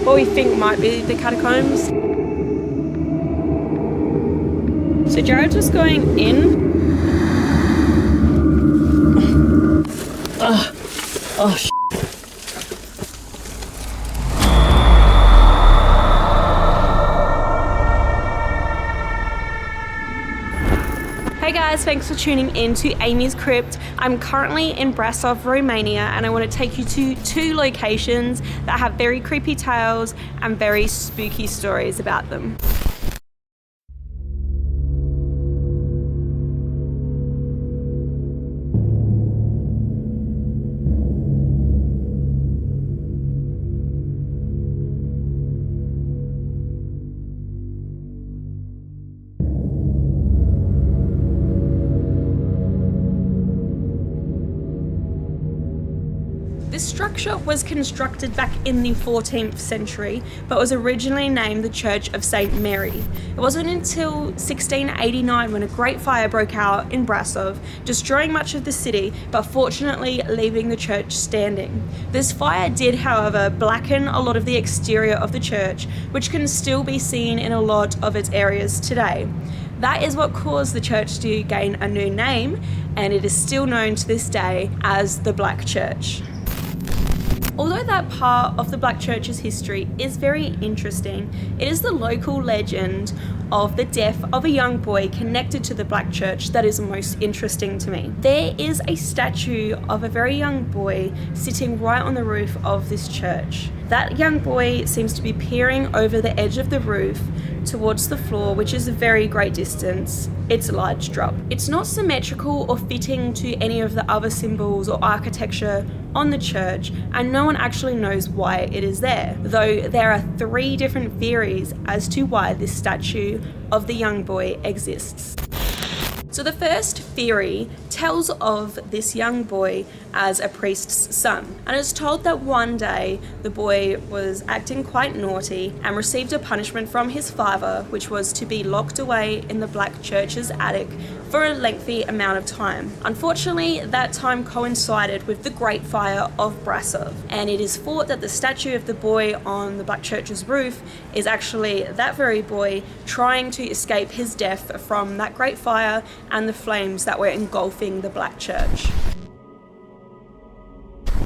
What we think might be the catacombs. So Jared's just going in. Oh, sh**. Hey guys, thanks for tuning in to AmysCrypt. I'm currently in Brasov, Romania, and I want to take you to two locations that have very creepy tales and very spooky stories about them. This structure was constructed back in the 14th century, but was originally named the Church of St. Mary. It wasn't until 1689 when a great fire broke out in Brasov, destroying much of the city, but fortunately leaving the church standing. This fire did, however, blacken a lot of the exterior of the church, which can still be seen in a lot of its areas today. That is what caused the church to gain a new name, and it is still known to this day as the Black Church. Although that part of the Black Church's history is very interesting, it is the local legend of the death of a young boy connected to the Black Church that is most interesting to me. There is a statue of a very young boy sitting right on the roof of this church. That young boy seems to be peering over the edge of the roof towards the floor, which is a very great distance. It's a large drop. It's not symmetrical or fitting to any of the other symbols or architecture on the church, and no one actually knows why it is there, though there are 3 different theories as to why this statue of the young boy exists. So the first theory tells of this young boy as a priest's son, and it's told that one day the boy was acting quite naughty and received a punishment from his father, which was to be locked away in the Black Church's attic for a lengthy amount of time. Unfortunately, that time coincided with the Great Fire of Brasov, and it is thought that the statue of the boy on the Black Church's roof is actually that very boy trying to escape his death from that Great Fire and the flames that were engulfing the Black Church.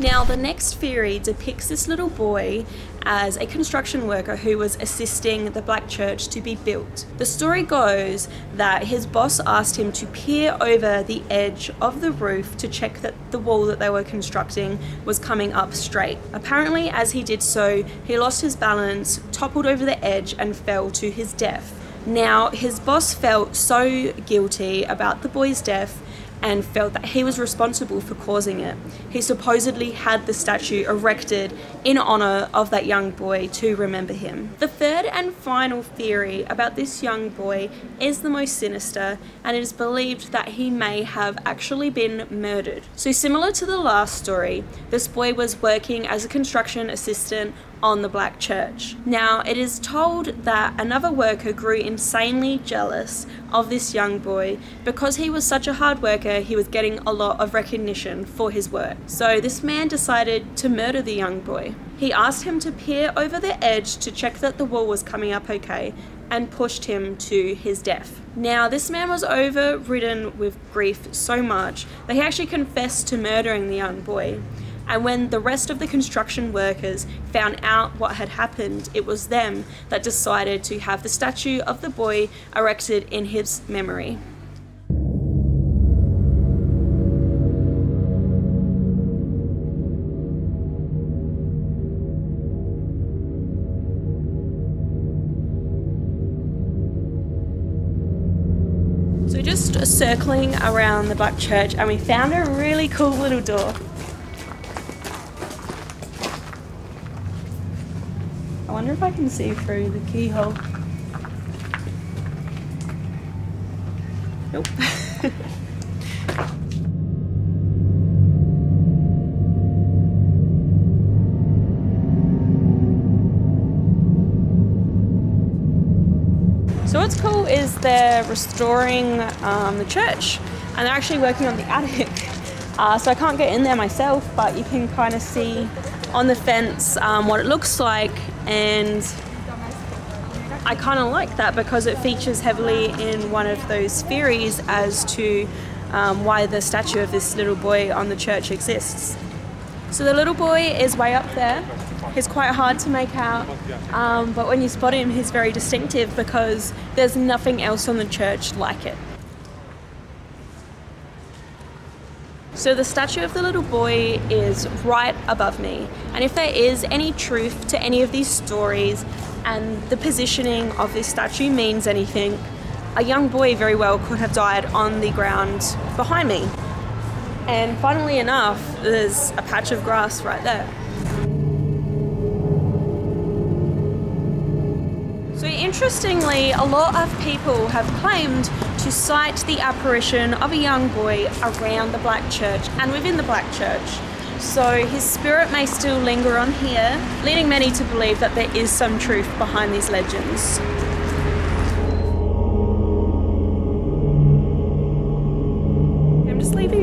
Now, the next theory depicts this little boy as a construction worker who was assisting the Black Church to be built. The story goes that his boss asked him to peer over the edge of the roof to check that the wall that they were constructing was coming up straight. Apparently, as he did so, he lost his balance, toppled over the edge, and fell to his death. Now, his boss felt so guilty about the boy's death and felt that he was responsible for causing it. He supposedly had the statue erected in honor of that young boy to remember him. The third and final theory about this young boy is the most sinister, and it is believed that he may have actually been murdered. So similar to the last story, this boy was working as a construction assistant on the Black Church. Now, it is told that another worker grew insanely jealous of this young boy because he was such a hard worker. He was getting a lot of recognition for his work. So this man decided to murder the young boy. He asked him to peer over the edge to check that the wall was coming up okay, and pushed him to his death. Now, this man was overridden with grief so much that he actually confessed to murdering the young boy. And when the rest of the construction workers found out what had happened, it was them that decided to have the statue of the boy erected in his memory. So just circling around the Black Church, and we found a really cool little door. I wonder if I can see through the keyhole. Nope. So what's cool is they're restoring the church, and they're actually working on the attic. So I can't get in there myself, but you can kind of see on the fence what it looks like, and I kind of like that because it features heavily in one of those theories as to why the statue of this little boy on the church exists. So the little boy is way up there. He's quite hard to make out, but when you spot him, he's very distinctive because there's nothing else on the church like it. So the statue of the little boy is right above me, and if there is any truth to any of these stories and the positioning of this statue means anything, a young boy very well could have died on the ground behind me. And funnily enough, there's a patch of grass right there. So interestingly, a lot of people have claimed to sight the apparition of a young boy around the Black Church and within the Black Church. So his spirit may still linger on here, leading many to believe that there is some truth behind these legends.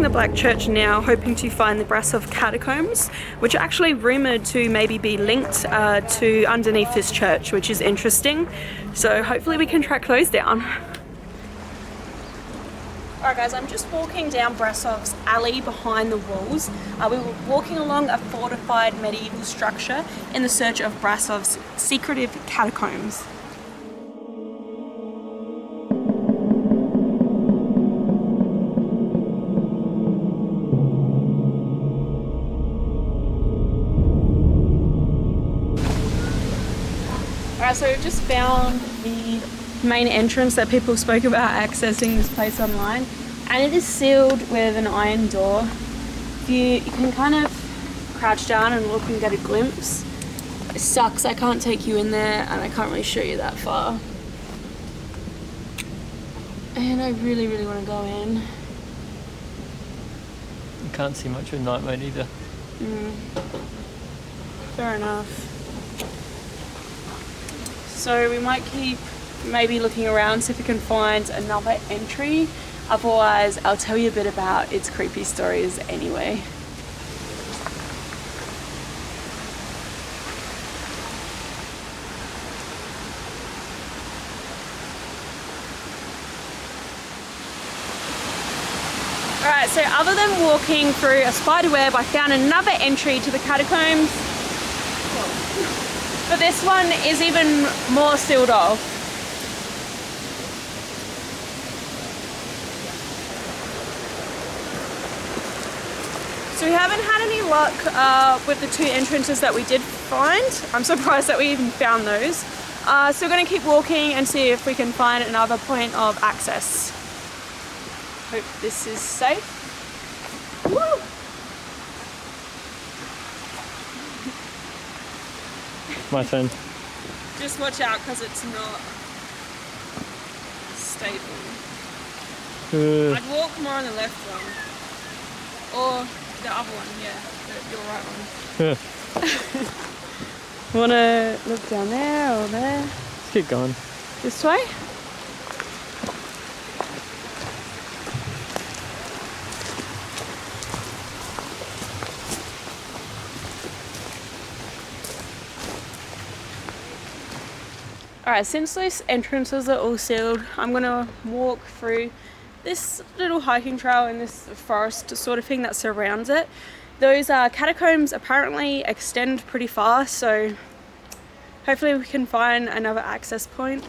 The Black Church now, hoping to find the Brasov Catacombs, which are actually rumoured to maybe be linked to underneath this church, which is interesting. So hopefully we can track those down. Alright guys, I'm just walking down Brasov's alley behind the walls. We were walking along a fortified medieval structure in the search of Brasov's secretive catacombs. So we've just found the main entrance that people spoke about accessing this place online, and it is sealed with an iron door. You can kind of crouch down and look and get a glimpse. It sucks, I can't take you in there and I can't really show you that far. And I really want to go in. You can't see much with night mode either. Fair enough. So we might keep maybe looking around, see if we can find another entry. Otherwise, I'll tell you a bit about its creepy stories anyway. Alright, so other than walking through a spider web, I found another entry to the catacombs. But this one is even more sealed off. So we haven't had any luck with the two entrances that we did find. I'm surprised that we even found those. So we're going to keep walking and see if we can find another point of access. Hope this is safe. Woo! My turn. Just watch out because it's not stable. I'd walk more on the left one. Or the other one, yeah. Your right one. Want to look down there or there? Let's keep going. This way? Alright, since those entrances are all sealed, I'm going to walk through this little hiking trail in this forest sort of thing that surrounds it. Those catacombs apparently extend pretty far, so hopefully we can find another access point.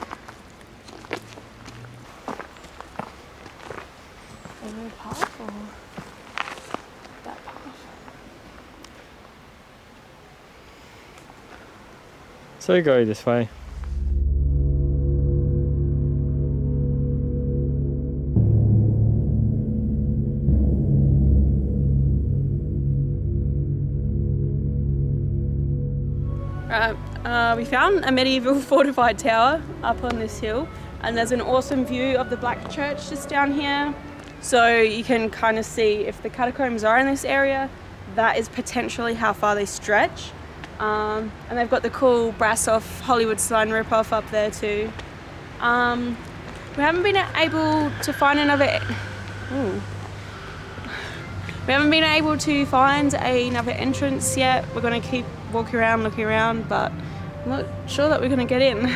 Over the path or that path? So go this way. We found a medieval fortified tower up on this hill, and there's an awesome view of the Black Church just down here. So you can kind of see if the catacombs are in this area, that is potentially how far they stretch. And they've got the cool Brasov Hollywood sign ripoff up there too. We haven't been able to find another... We haven't been able to find another entrance yet. We're going to keep walking around, looking around, but I'm not sure that we're going to get in.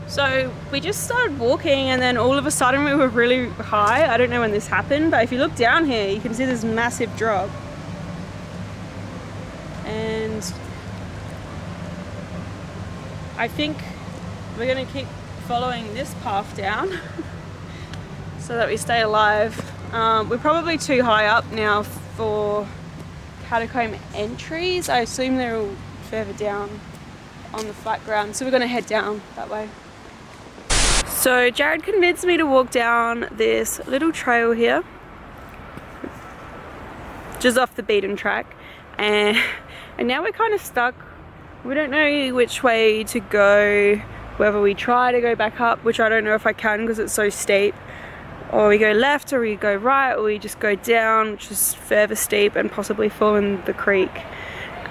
So we just started walking and then all of a sudden we were really high. I don't know when this happened, but if you look down here, you can see this massive drop. And I think we're going to keep following this path down so that we stay alive. We're probably too high up now for catacomb entries. I assume they're all further down on the flat ground, so we're going to head down that way. So Jared convinced me to walk down this little trail here, just off the beaten track, and now we're kind of stuck. We don't know which way to go, whether we try to go back up, which I don't know if I can because it's so steep, or we go left, or we go right, or we just go down, which is further steep and possibly fall in the creek.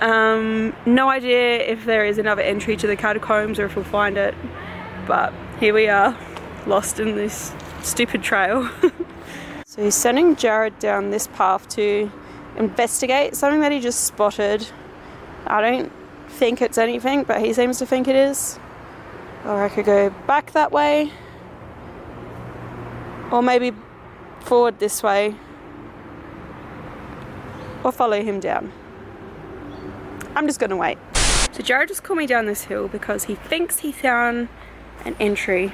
No idea if there is another entry to the catacombs or if we'll find it, but here we are, lost in this stupid trail. So he's sending Jared down this path to investigate something that he just spotted. I don't think it's anything, but he seems to think it is. Or I could go back that way, or maybe forward this way, or follow him down. I'm just gonna wait. So Jared just called me down this hill because he thinks he found an entry.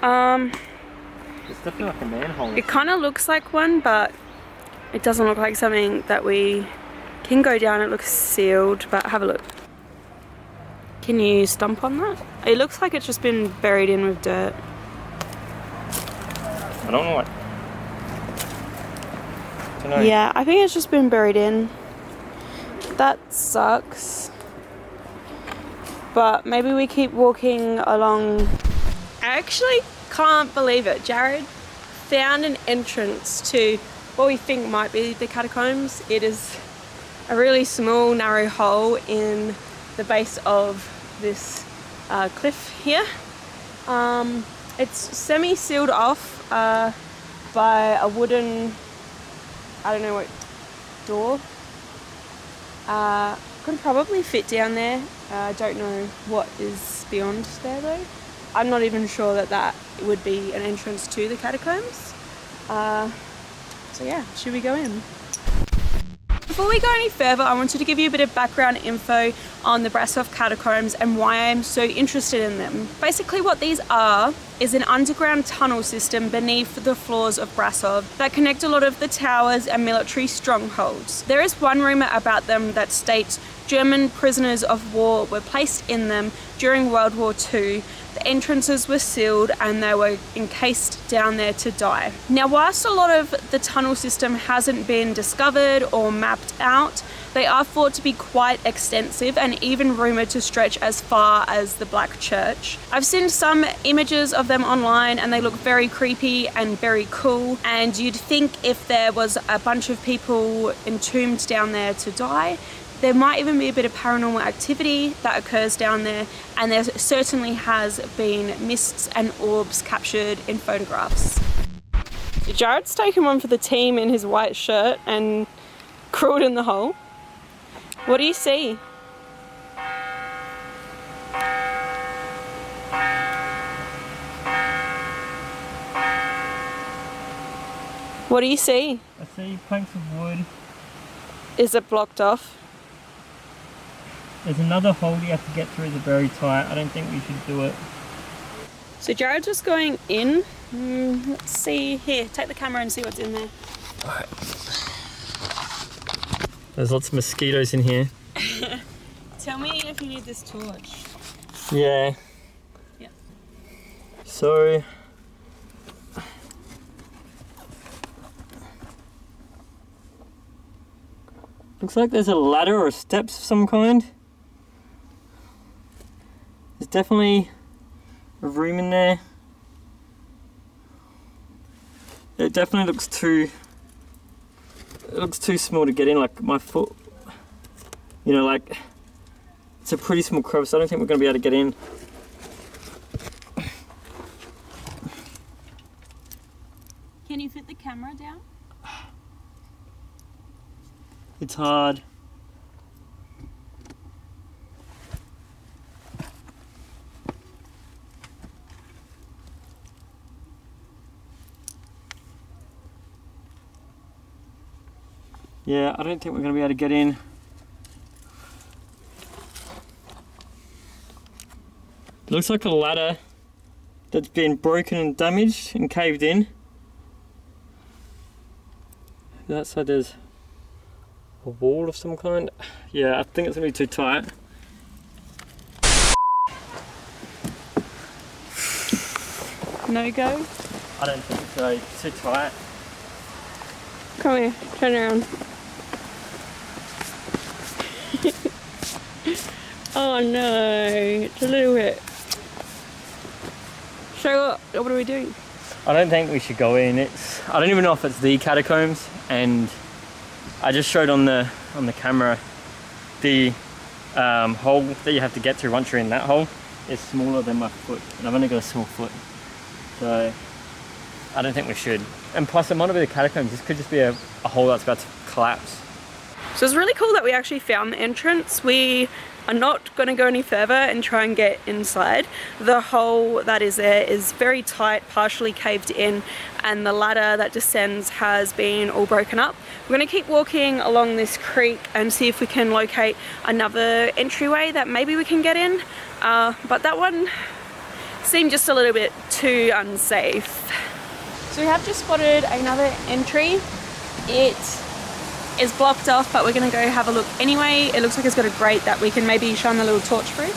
It's definitely like a manhole. It kind of looks like one, but it doesn't look like something that we can go down. It looks sealed, but have a look. Can you stomp on that? It looks like it's just been buried in with dirt. I don't know what. Don't know. Yeah, I think it's just been buried in. That sucks. But maybe we keep walking along. I actually can't believe it. Jared found an entrance to what we think might be the catacombs. It is a really small, narrow hole in the base of this cliff here. It's semi-sealed off by a wooden, I don't know what, door. Could probably fit down there. I don't know what is beyond there though. I'm not even sure that that would be an entrance to the catacombs. So yeah, should we go in? Before we go any further, I wanted to give you a bit of background info on the Brasov catacombs and why I'm so interested in them. Basically what these are is an underground tunnel system beneath the floors of Brasov that connect a lot of the towers and military strongholds. There is one rumour about them that states German prisoners of war were placed in them during World War II. The entrances were sealed and they were encased down there to die. Now, whilst a lot of the tunnel system hasn't been discovered or mapped out, they are thought to be quite extensive and even rumoured to stretch as far as the Black Church. I've seen some images of them online and they look very creepy and very cool, and you'd think if there was a bunch of people entombed down there to die, there might even be a bit of paranormal activity that occurs down there, and there certainly has been mists and orbs captured in photographs. Jared's taken one for the team in his white shirt and crawled in the hole. What do you see? What do you see? I see planks of wood. Is it blocked off? There's another hole you have to get through, the very tight. I don't think we should do it. So Jared's just going in. Let's see. Here, take the camera and see what's in there. Alright. There's lots of mosquitoes in here. Tell me if you need this torch. Yeah. Yeah. So looks like there's a ladder or steps of some kind. There's definitely a room in there. It definitely looks too small to get in, like my foot, you know, like it's a pretty small crevice. I don't think we're going to be able to get in. Can you fit the camera down? It's hard. Yeah, I don't think we're going to be able to get in. It looks like a ladder that's been broken and damaged and caved in. That side there's a wall of some kind. Yeah, I think it's going to be too tight. No go? I don't think so, it's too tight. Come here, turn around. Oh no, it's a little bit. So what are we doing? I don't think we should go in. I don't even know if it's the catacombs, and I just showed on the camera the hole that you have to get through once you're in that hole is smaller than my foot, and I've only got a small foot, so I don't think we should. And plus it might not be the catacombs, this could just be a hole that's about to collapse. So it's really cool that we actually found the entrance. We are not going to go any further and try and get inside. The hole that is there is very tight, partially caved in, and the ladder that descends has been all broken up. We're going to keep walking along this creek and see if we can locate another entryway that maybe we can get in, but that one seemed just a little bit too unsafe. So we have just spotted another entry. It is blocked off, but we're going to go have a look anyway. It looks like it's got a grate that we can maybe shine a little torch through.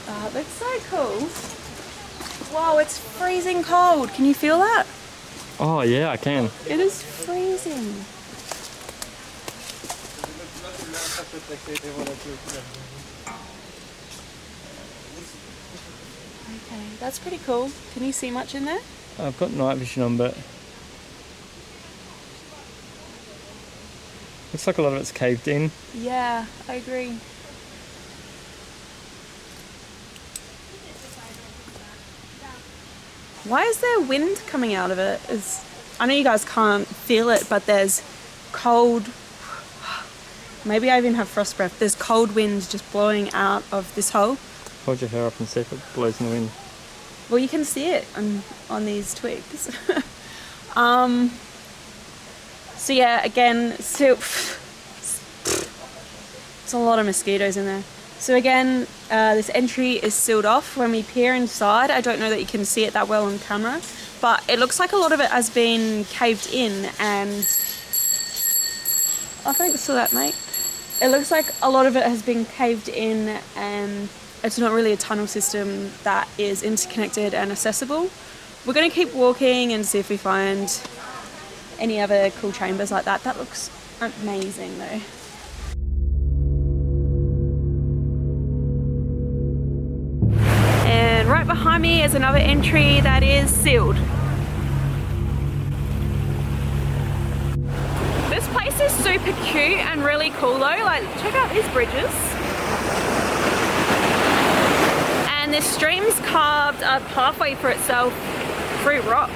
Oh, it looks so cool. Wow, it's freezing cold. Can you feel that? Oh yeah, I can. It is freezing. Okay, that's pretty cool. Can you see much in there? I've got night vision on, but looks like a lot of it's caved in. Yeah, I agree. Why is there wind coming out of it? I know you guys can't feel it, but there's cold, maybe I even have frost breath. There's cold winds just blowing out of this hole. Hold your hair up and see if it blows in the wind. Well, you can see it on these twigs. So yeah, again, still, it's a lot of mosquitoes in there. So again, this entry is sealed off. When we peer inside, I don't know that you can see it that well on camera, but it looks like a lot of it has been caved in, and oh, thanks for that, mate. It looks like a lot of it has been caved in, and it's not really a tunnel system that is interconnected and accessible. We're going to keep walking and see if we find any other cool chambers like that. That looks amazing though. And right behind me is another entry that is sealed. This place is super cute and really cool though. Like, check out these bridges. And this stream's carved a pathway for itself through rock.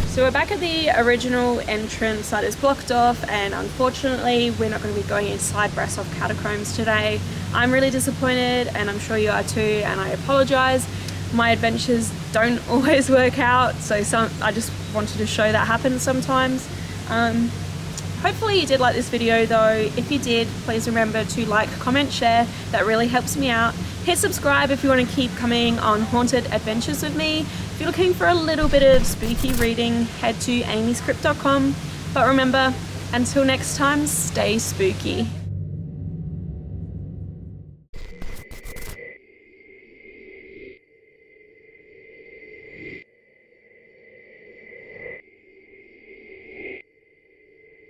So we're back at the original entrance that is blocked off, and unfortunately we're not going to be going inside Brasov Catacombs today. I'm really disappointed, and I'm sure you are too, and I apologise. My adventures don't always work out, so I just wanted to show that happens sometimes. Hopefully you did like this video though. If you did, please remember to like, comment, share. That really helps me out. Hit subscribe if you want to keep coming on haunted adventures with me. If you're looking for a little bit of spooky reading, head to amyscrypt.com. But remember, until next time, stay spooky.